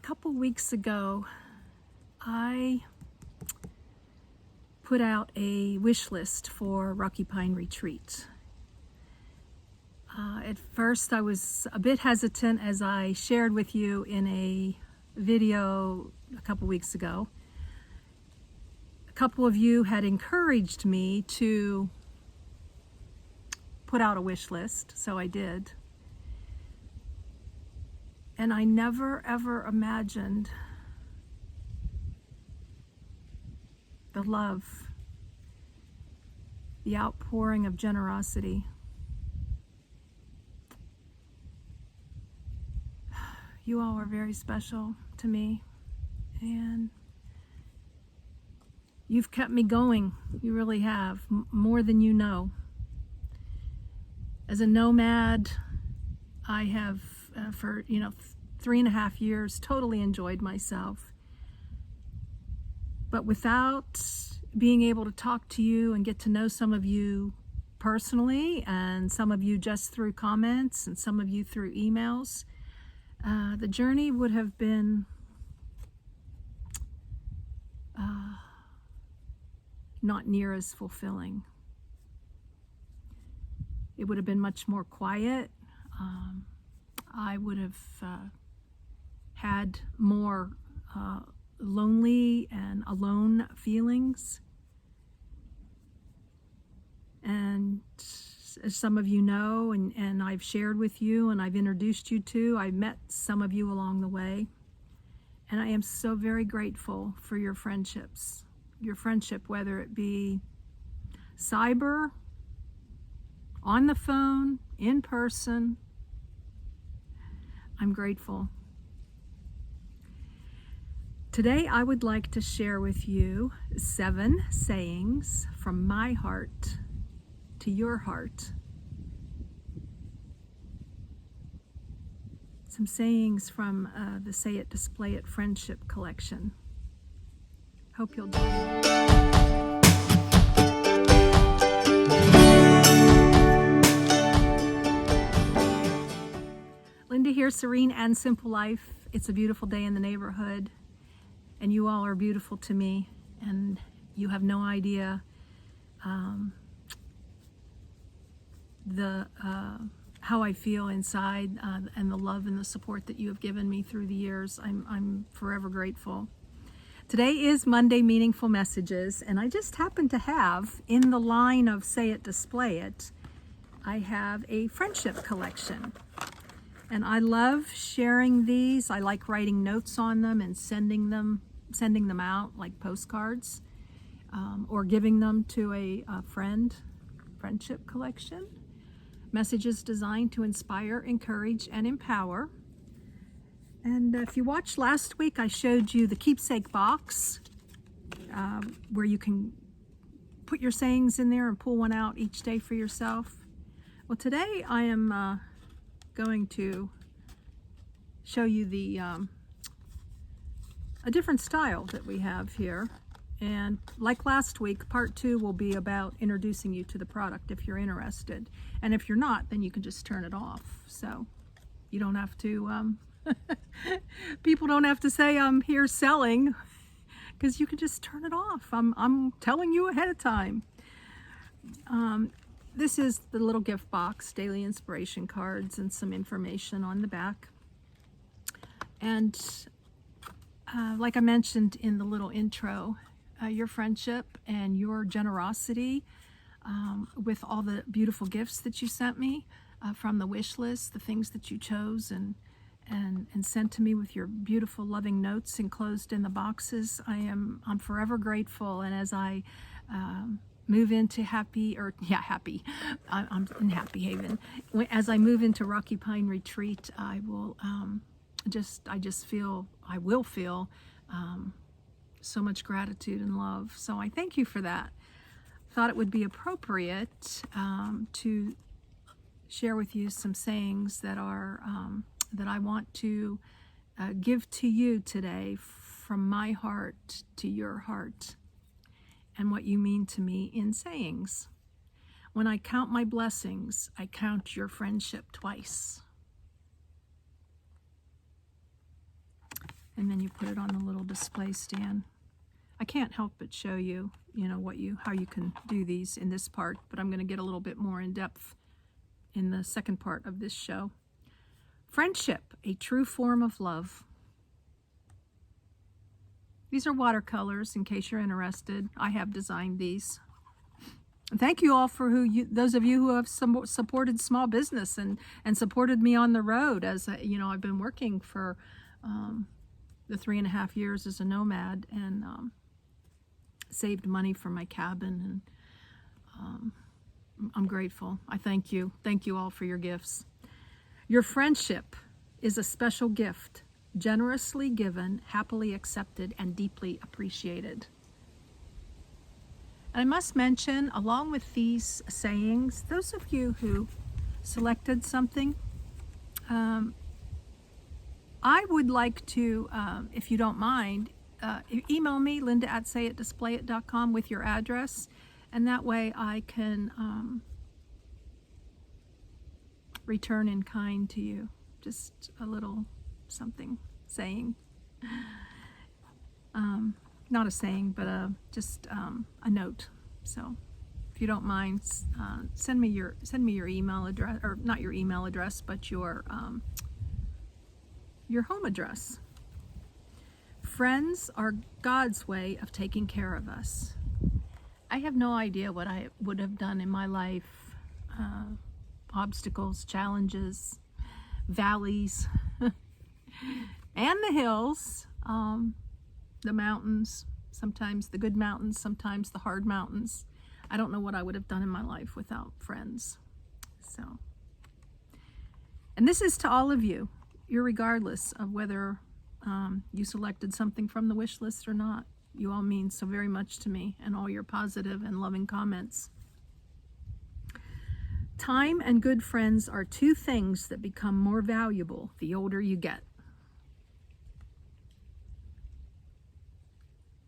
couple weeks ago, I put out a wish list for Rocky Pine Retreat. At first, I was a bit hesitant, as I shared with you in a video a couple weeks ago. A couple of you had encouraged me to put out a wish list, so I did. And I never ever imagined the love, the outpouring of generosity. You all are very special to me, and you've kept me going. You really have, more than you know. As a nomad, I have for 3.5 years totally enjoyed myself, but without being able to talk to you and get to know some of you personally, and some of you just through comments and some of you through emails, the journey would have been not near as fulfilling. It would have been much more quiet. I would have had more lonely and alone feelings. And as some of you know, and I've shared with you and I've introduced you to, I've met some of you along the way. And I am so very grateful for your friendships. Your friendship, whether it be cyber, on the phone, in person, I'm grateful. Today I would like to share with you 7 sayings from my heart to your heart. Some sayings from the Say It, Display It Friendship collection. Hope you'll join me. Linda here, Serene and Simple Life. It's a beautiful day in the neighborhood, and you all are beautiful to me, and you have no idea how I feel inside, and the love and the support that you have given me through the years. I'm forever grateful. Today is Monday Meaningful Messages, and I just happen to have, in the line of Say It, Display It, I have a friendship collection. And I love sharing these. I like writing notes on them and sending them out like postcards, or giving them to a friendship collection. Messages designed to inspire, encourage, and empower. And if you watched last week, I showed you the keepsake box, where you can put your sayings in there and pull one out each day for yourself. Well, today I am going to show you a different style that we have here. And like last week, part 2 will be about introducing you to the product if you're interested. And if you're not, then you can just turn it off. So you don't have to, people don't have to say I'm here selling, because you can just turn it off. I'm telling you ahead of time. This is the little gift box, daily inspiration cards, and some information on the back. And like I mentioned in the little intro, your friendship and your generosity, with all the beautiful gifts that you sent me from the wish list, the things that you chose and sent to me with your beautiful, loving notes enclosed in the boxes. I'm forever grateful. And as I move into I'm in Happy Haven. As I move into Rocky Pine Retreat, I will feel so much gratitude and love. So I thank you for that. Thought it would be appropriate to share with you some sayings that are that I want to give to you today, from my heart to your heart, and what you mean to me in sayings. When I count my blessings, I count your friendship twice. And then you put it on the little display stand. I can't help but show you, how you can do these in this part, but I'm going to get a little bit more in depth in the second part of this show. Friendship, a true form of love. These are watercolors, in case you're interested. I have designed these. And thank you all for those of you who have supported small business and supported me on the road, as I've been working for the 3.5 years as a nomad, and saved money for my cabin, and I'm grateful. I thank you. Thank you all for your gifts. Your friendship is a special gift, generously given, happily accepted, and deeply appreciated. And I must mention, along with these sayings, those of you who selected something, I would like to, if you don't mind, email me, linda@sayitdisplayit.com, with your address, and that way I can return in kind to you. Just a little something, saying. Not a saying, but just a note. So if you don't mind, send me your email address, or not your email address, but your home address. Friends are God's way of taking care of us. I have no idea what I would have done in my life. Obstacles, challenges, valleys, and the hills, the mountains, sometimes the good mountains, sometimes the hard mountains. I don't know what I would have done in my life without friends. So, and this is to all of you, irregardless of whether you selected something from the wish list or not. You all mean so very much to me, and all your positive and loving comments. Time and good friends are two things that become more valuable the older you get.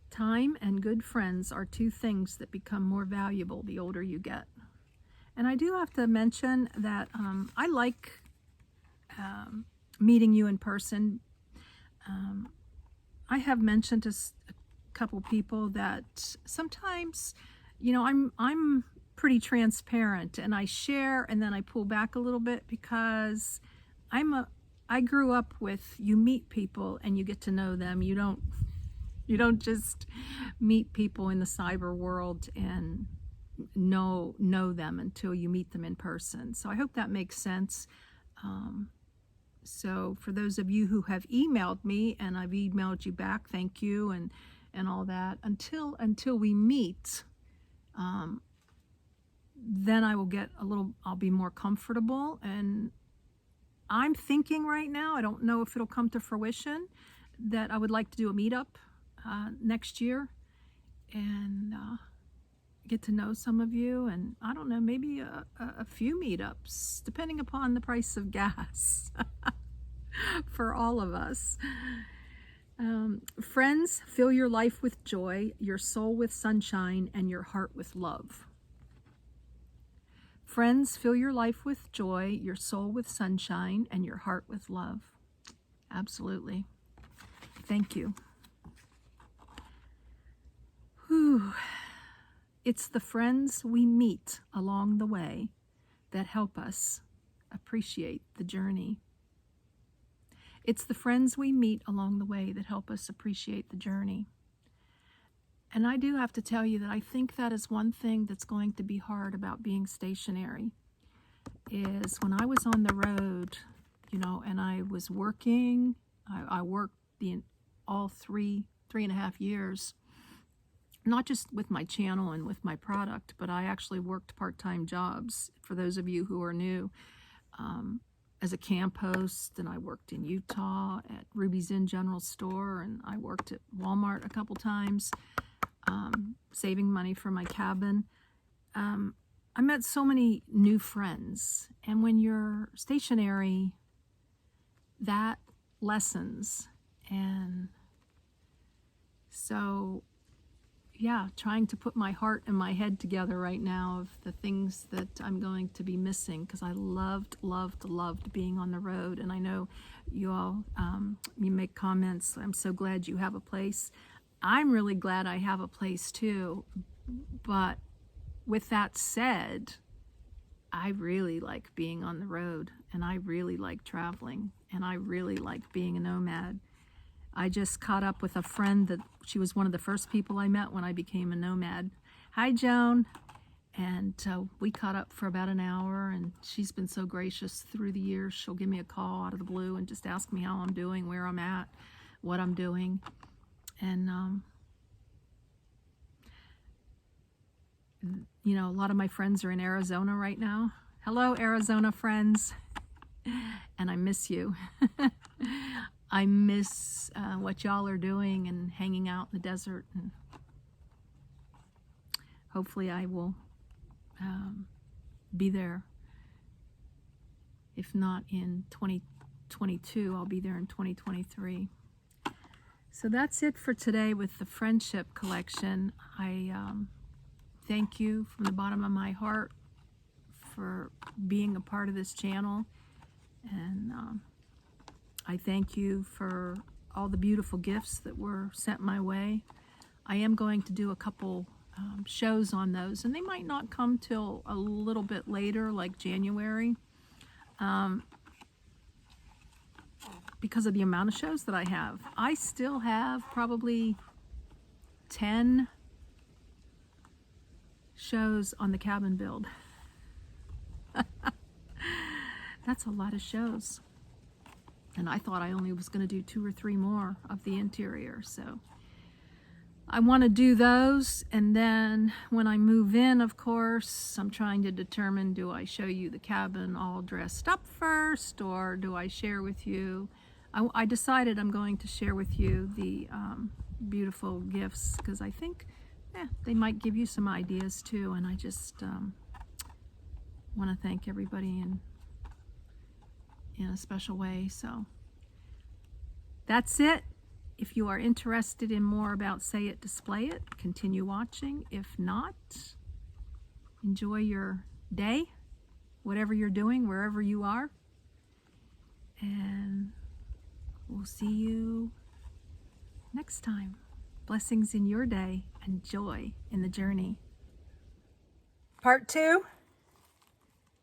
Time and good friends are two things that become more valuable the older you get. And I do have to mention that I like meeting you in person. I have mentioned to a couple people that sometimes, I'm pretty transparent, and I share and then I pull back a little bit, because I grew up with, you meet people and you get to know them. You don't just meet people in the cyber world and know them until you meet them in person. So I hope that makes sense. So for those of you who have emailed me and I've emailed you back, thank you, and all that. Until we meet, then I'll be more comfortable. And I'm thinking right now, I don't know if it'll come to fruition, that I would like to do a meetup next year and get to know some of you, and I don't know, maybe a few meetups, depending upon the price of gas for all of us. Friends, fill your life with joy, your soul with sunshine, and your heart with love. Friends, fill your life with joy, your soul with sunshine, and your heart with love. Absolutely. Thank you. Whew. It's the friends we meet along the way that help us appreciate the journey. It's the friends we meet along the way that help us appreciate the journey. And I do have to tell you that I think that is one thing that's going to be hard about being stationary, is when I was on the road, and I was working, I worked all 3.5 years, not just with my channel and with my product, but I actually worked part-time jobs, for those of you who are new, as a camp host, and I worked in Utah at Ruby's Inn General Store, and I worked at Walmart a couple times, saving money for my cabin. I met so many new friends, and when you're stationary, that lessens. And so, yeah, trying to put my heart and my head together right now of the things that I'm going to be missing, because I loved being on the road. And I know you all, you may make comments. I'm so glad you have a place. I'm really glad I have a place too. But with that said, I really like being on the road, and I really like traveling, and I really like being a nomad. I just caught up with a friend that she was one of the first people I met when I became a nomad. Hi, Joan. And we caught up for about an hour, and she's been so gracious through the years. She'll give me a call out of the blue and just ask me how I'm doing, where I'm at, what I'm doing. And, you know, a lot of my friends are in Arizona right now. Hello, Arizona friends. And I miss you. I miss what y'all are doing and hanging out in the desert. And hopefully I will be there. If not in 2022, I'll be there in 2023. So that's it for today with the friendship collection. I thank you from the bottom of my heart for being a part of this channel, and I thank you for all the beautiful gifts that were sent my way. I am going to do a couple shows on those, and they might not come till a little bit later, like January, because of the amount of shows that I have. I still have probably 10 shows on the cabin build. That's a lot of shows. And I thought I only was going to do 2 or 3 more of the interior. So I want to do those. And then when I move in, of course, I'm trying to determine, do I show you the cabin all dressed up first, or do I share with you? I decided I'm going to share with you the beautiful gifts, because I think they might give you some ideas too. And I just want to thank everybody in a special way. So that's it. If you are interested in more about Say It, Display It, continue watching. If not, enjoy your day, whatever you're doing, wherever you are. And we'll see you next time. Blessings in your day and joy in the journey. Part 2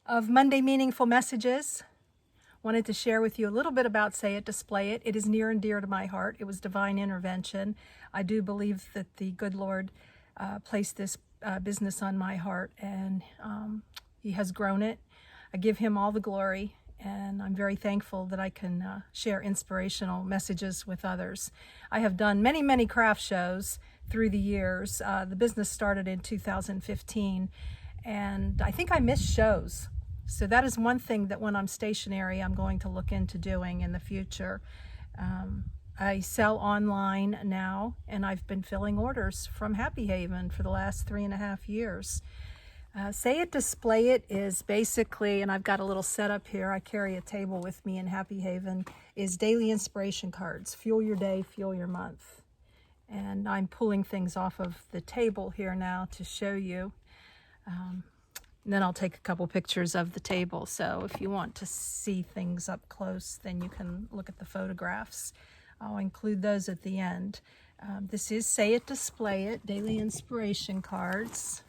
of Monday Meaningful Messages. Wanted to share with you a little bit about Say It, Display It. It is near and dear to my heart. It was divine intervention. I do believe that the good Lord placed this business on my heart, and He has grown it. I give Him all the glory, and I'm very thankful that I can share inspirational messages with others. I have done many, many craft shows through the years. The business started in 2015, and I think I missed shows. So that is one thing that when I'm stationary, I'm going to look into doing in the future. I sell online now, and I've been filling orders from Happy Haven for the last 3.5 years. Say It, Display It is basically, and I've got a little setup here, I carry a table with me in Happy Haven, is daily inspiration cards. Fuel your day, fuel your month. And I'm pulling things off of the table here now to show you. And then I'll take a couple pictures of the table. So if you want to see things up close, then you can look at the photographs. I'll include those at the end. This is Say It, Display It, daily inspiration cards,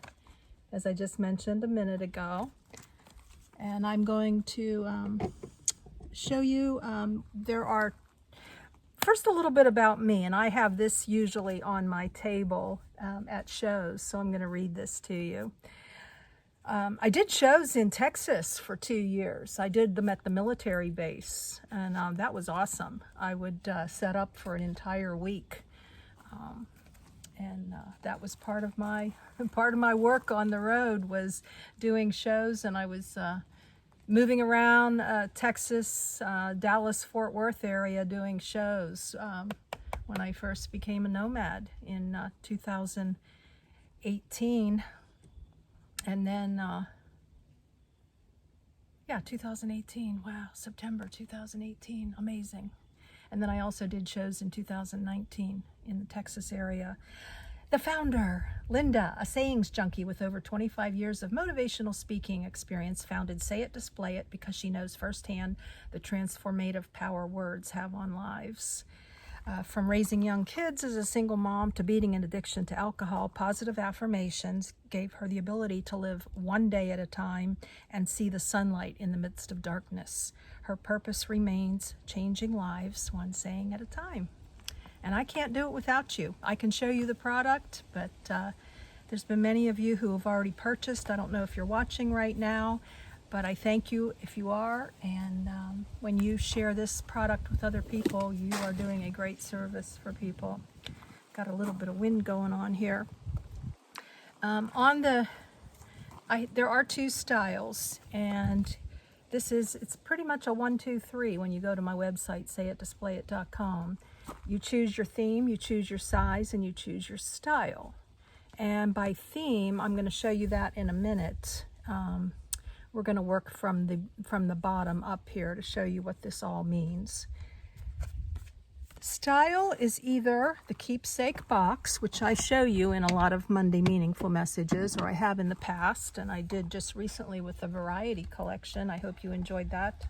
as I just mentioned a minute ago. And I'm going to show you, there are, first a little bit about me, and I have this usually on my table at shows, so I'm going to read this to you. I did shows in Texas for 2 years. I did them at the military base, and that was awesome. I would set up for an entire week, and that was part of my work on the road, was doing shows. And I was moving around Texas, Dallas, Fort Worth area doing shows when I first became a nomad in 2018. And then, 2018, wow, September 2018, amazing. And then I also did shows in 2019 in the Texas area. The founder, Linda, a sayings junkie with over 25 years of motivational speaking experience, founded Say It, Display It because she knows firsthand the transformative power words have on lives. From raising young kids as a single mom to beating an addiction to alcohol, positive affirmations gave her the ability to live one day at a time and see the sunlight in the midst of darkness. Her purpose remains changing lives one saying at a time. And I can't do it without you. I can show you the product, but there's been many of you who have already purchased. I don't know if you're watching right now, but I thank you if you are. And when you share this product with other people, you are doing a great service for people. Got a little bit of wind going on here. There are two styles, and it's pretty much a 1, 2, 3 when you go to my website, sayitdisplayit.com. You choose your theme, you choose your size, and you choose your style. And by theme, I'm going to show you that in a minute. We're going to work from the bottom up here to show you what this all means. Style is either the keepsake box, which I show you in a lot of Monday Meaningful Messages, or I have in the past, and I did just recently with the variety collection. I hope you enjoyed that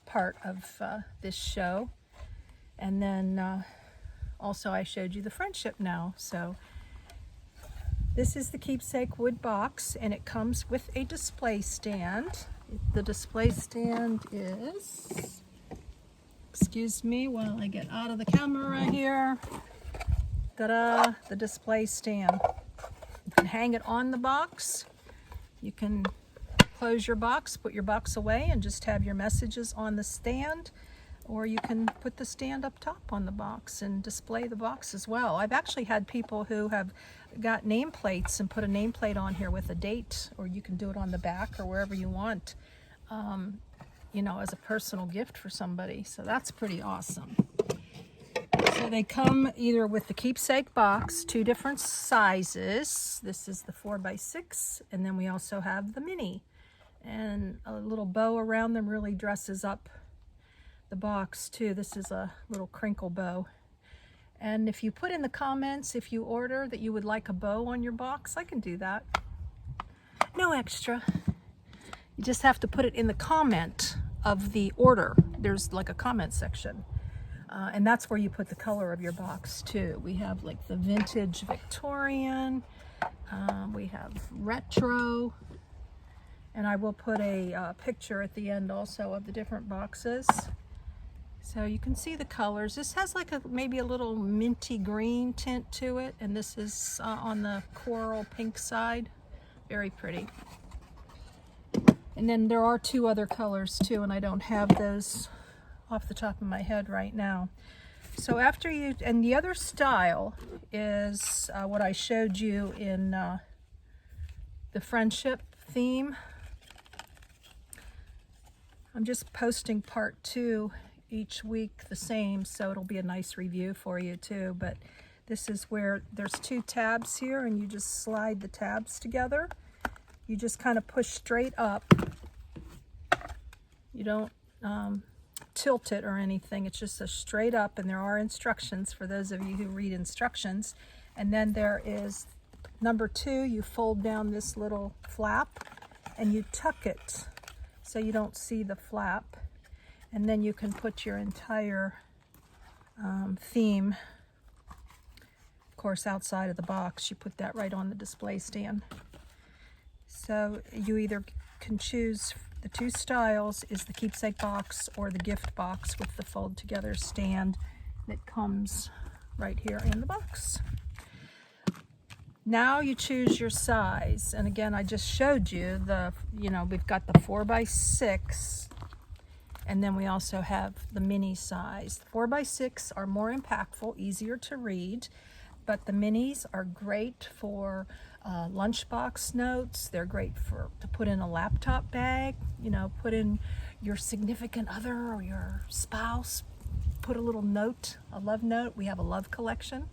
part of this show. And then also I showed you the friendship now. So this is the keepsake wood box, and it comes with a display stand. The display stand is, excuse me while I get out of the camera here. Ta-da, the display stand. You can hang it on the box. You can close your box, put your box away, and just have your messages on the stand. Or you can put the stand up top on the box and display the box as well. I've actually had people who have got nameplates and put a nameplate on here with a date, or you can do it on the back or wherever you want, as a personal gift for somebody. So that's pretty awesome. So they come either with the keepsake box, 2 different sizes. This is the 4x6, and then we also have the mini. And a little bow around them really dresses up the box too. This is a little crinkle bow. And if you put in the comments, if you order that you would like a bow on your box, I can do that. No extra. You just have to put it in the comment of the order. There's like a comment section. And that's where you put the color of your box too. We have like the vintage Victorian. We have retro. And I will put a picture at the end also of the different boxes. So you can see the colors. This has like maybe a little minty green tint to it, and this is on the coral pink side. Very pretty. And then there are 2 other colors too, and I don't have those off the top of my head right now. So and the other style is what I showed you in the friendship theme. I'm just posting part 2 each week the same, so it'll be a nice review for you too. But this is where there's 2 tabs here, and you just slide the tabs together. You just kind of push straight up. You don't tilt it or anything. It's just a straight up, and there are instructions for those of you who read instructions. And then there is number 2. You fold down this little flap and you tuck it so you don't see the flap. And then you can put your entire theme, of course, outside of the box. You put that right on the display stand. So you either can choose the 2 styles, is the keepsake box or the gift box with the fold together stand that comes right here in the box. Now you choose your size. And again, I just showed you we've got the 4x6. And then we also have the mini size. The 4x6 are more impactful, easier to read, but the minis are great for lunchbox notes. They're great to put in a laptop bag, put in your significant other or your spouse, put a little note, a love note. We have a love collection.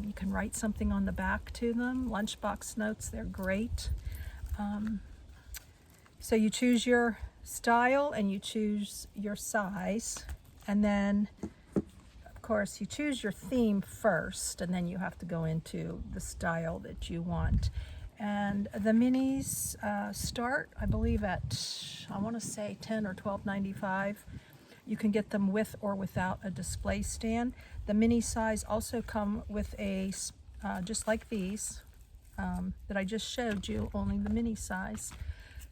You can write something on the back to them. Lunchbox notes, they're great. So you choose your style and you choose your size, and then of course, you choose your theme first, and then you have to go into the style that you want. And the minis start, I believe, at, I want to say $10 or $12.95. You can get them with or without a display stand. The mini size also come with a, just like these that I just showed you, only the mini size.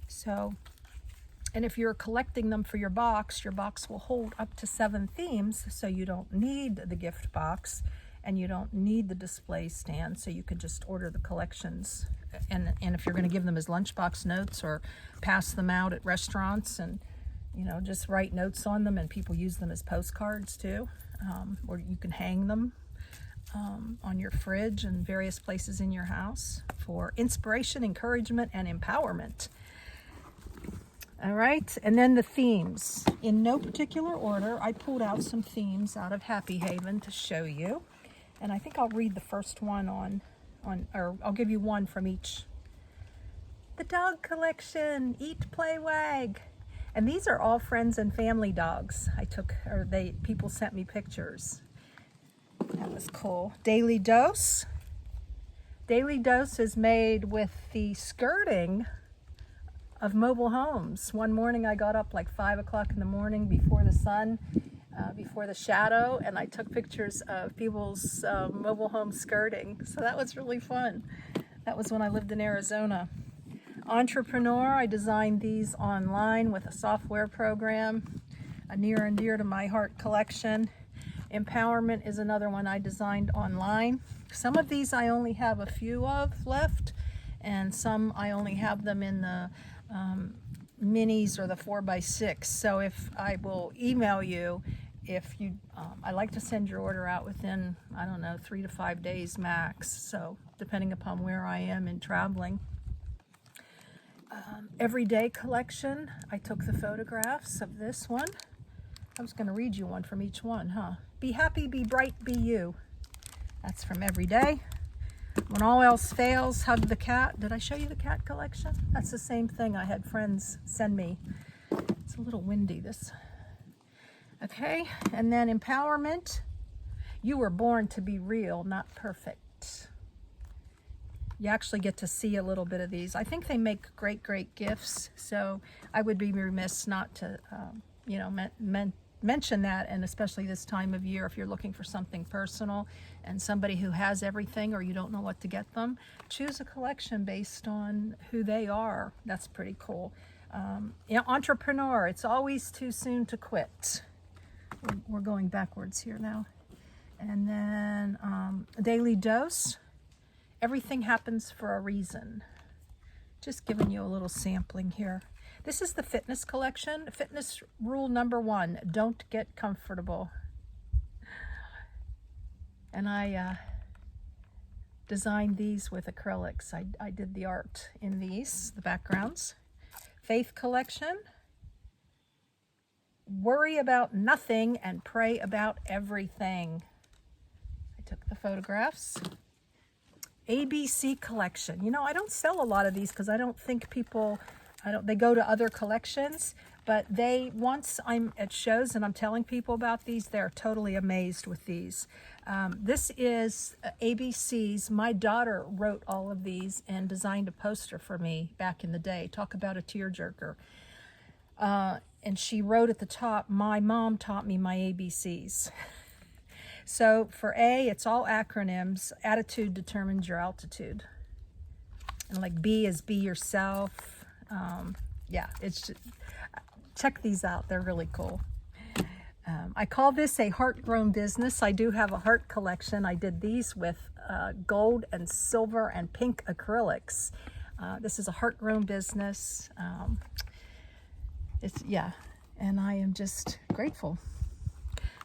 So, and if you're collecting them for your box will hold up to 7 themes, so you don't need the gift box and you don't need the display stand, so you could just order the collections. And if you're going to give them as lunchbox notes or pass them out at restaurants, and just write notes on them, and people use them as postcards too, or you can hang them on your fridge and various places in your house for inspiration, encouragement, and empowerment. All right, and then the themes. In no particular order, I pulled out some themes out of Happy Haven to show you. And I think I'll read the first one or I'll give you one from each. The dog collection, Eat, Play, Wag. And these are all friends and family dogs. People sent me pictures. That was cool. Daily Dose. Daily Dose is made with the skirting of mobile homes. One morning I got up like 5 o'clock in the morning before the sun, before the shadow, and I took pictures of people's mobile home skirting. So that was really fun. That was when I lived in Arizona. Entrepreneur, I designed these online with a software program, a near and dear to my heart collection. Empowerment is another one I designed online. Some of these I only have a few of left, and some I only have them in the minis or the 4x6. So if I will email you, if you, I like to send your order out within, I don't know, 3 to 5 days max. So depending upon where I am in traveling. Everyday collection, I took the photographs of this one. I was going to read you one from each one, huh? Be happy, be bright, be you. That's from Everyday. When all else fails, hug the cat. Did I show you the cat collection? That's the same thing I had friends send me. It's a little windy, this. Okay, and then empowerment. You were born to be real, not perfect. You actually get to see a little bit of these. I think they make great, great gifts. So I would be remiss not to, mention that, and especially this time of year, if you're looking for something personal and somebody who has everything or you don't know what to get them, choose a collection based on who they are. That's pretty cool. Entrepreneur, it's always too soon to quit. We're going backwards here now. And then Daily Dose, everything happens for a reason. Just giving you a little sampling here. This is the fitness collection. Fitness rule number 1, don't get comfortable. And I designed these with acrylics. I did the art in these, the backgrounds. Faith collection. Worry about nothing and pray about everything. I took the photographs. ABC collection. I don't sell a lot of these because I don't think people, they go to other collections, but once I'm at shows and I'm telling people about these, they're totally amazed with these. This is ABC's. My daughter wrote all of these and designed a poster for me back in the day. Talk about a tearjerker. And she wrote at the top, my mom taught me my ABCs. So for A, it's all acronyms. Attitude determines your altitude. And like B is be yourself. It's just, check these out. They're really cool. I call this a heart-grown business. I do have a heart collection. I did these with gold and silver and pink acrylics. This is a heart-grown business. And I am just grateful.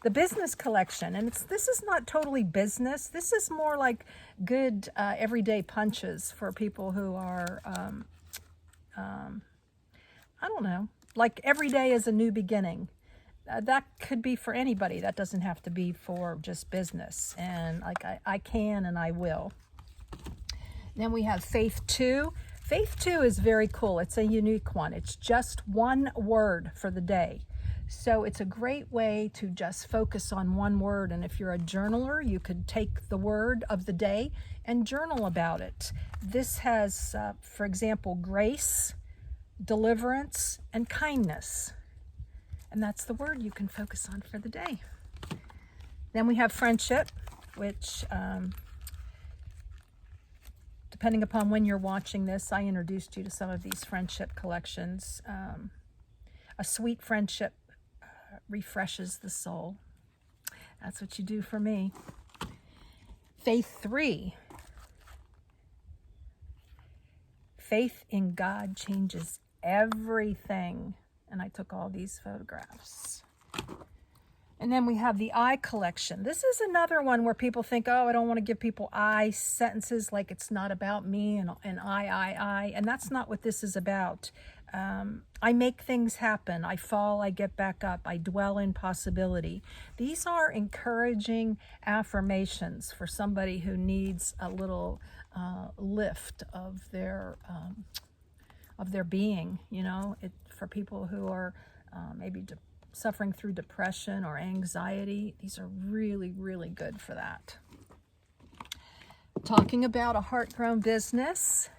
The business collection, and this is not totally business. This is more like good everyday punches for people who are, I don't know, like every day is a new beginning. That could be for anybody. That doesn't have to be for just business. And like I can and I will. Then we have Faith 2. Faith 2 is very cool. It's a unique one. It's just one word for the day. So it's a great way to just focus on one word. And if you're a journaler, you could take the word of the day and journal about it. This has, for example, grace, deliverance, and kindness. And that's the word you can focus on for the day. Then we have friendship, which, depending upon when you're watching this, I introduced you to some of these friendship collections. A sweet friendship refreshes the soul. That's what you do for me. Faith 3. Faith in God changes everything. And I took all these photographs. And then we have the I collection. This is another one where people think, oh, I don't want to give people I sentences, like it's not about me and I. And that's not what this is about. I make things happen. I fall, I get back up. I dwell in possibility. These are encouraging affirmations for somebody who needs a little lift of their being, you know, for people who are maybe suffering through depression or anxiety. These are really, really good for that. Talking about a heart-grown business,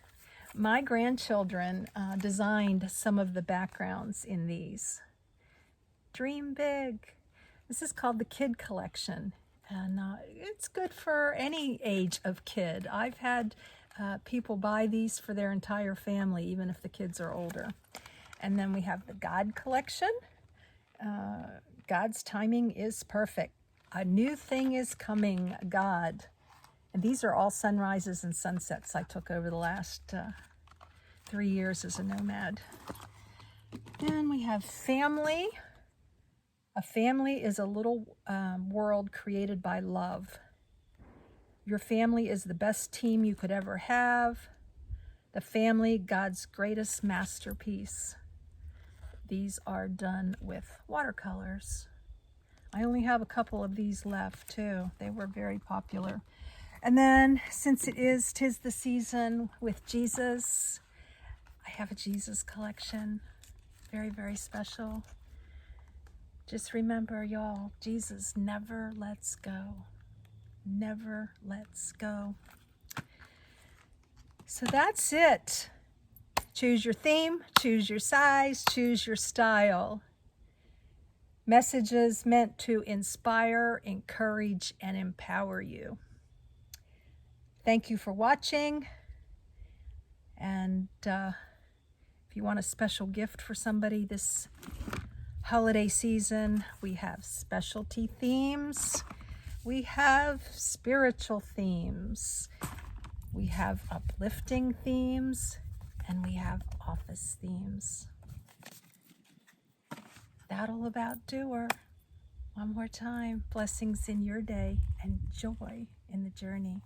my grandchildren designed some of the backgrounds in these. Dream big. This is called the Kid Collection, and it's good for any age of kid. I've had people buy these for their entire family, even if the kids are older. And then we have the God Collection. God's timing is perfect. A new thing is coming, God. And these are all sunrises and sunsets I took over the last 3 years as a nomad. Then we have family. A family is a little world created by love. Your family is the best team you could ever have. The family, God's greatest masterpiece. These are done with watercolors. I only have a couple of these left too. They were very popular. And then, since tis the season with Jesus, I have a Jesus collection. Very, very special. Just remember, y'all, Jesus never lets go. Never lets go. So that's it. Choose your theme, choose your size, choose your style. Messages meant to inspire, encourage, and empower you. Thank you for watching. And if you want a special gift for somebody this holiday season, we have specialty themes. We have spiritual themes. We have uplifting themes. And we have office themes. That'll about do her. One more time. Blessings in your day and joy in the journey.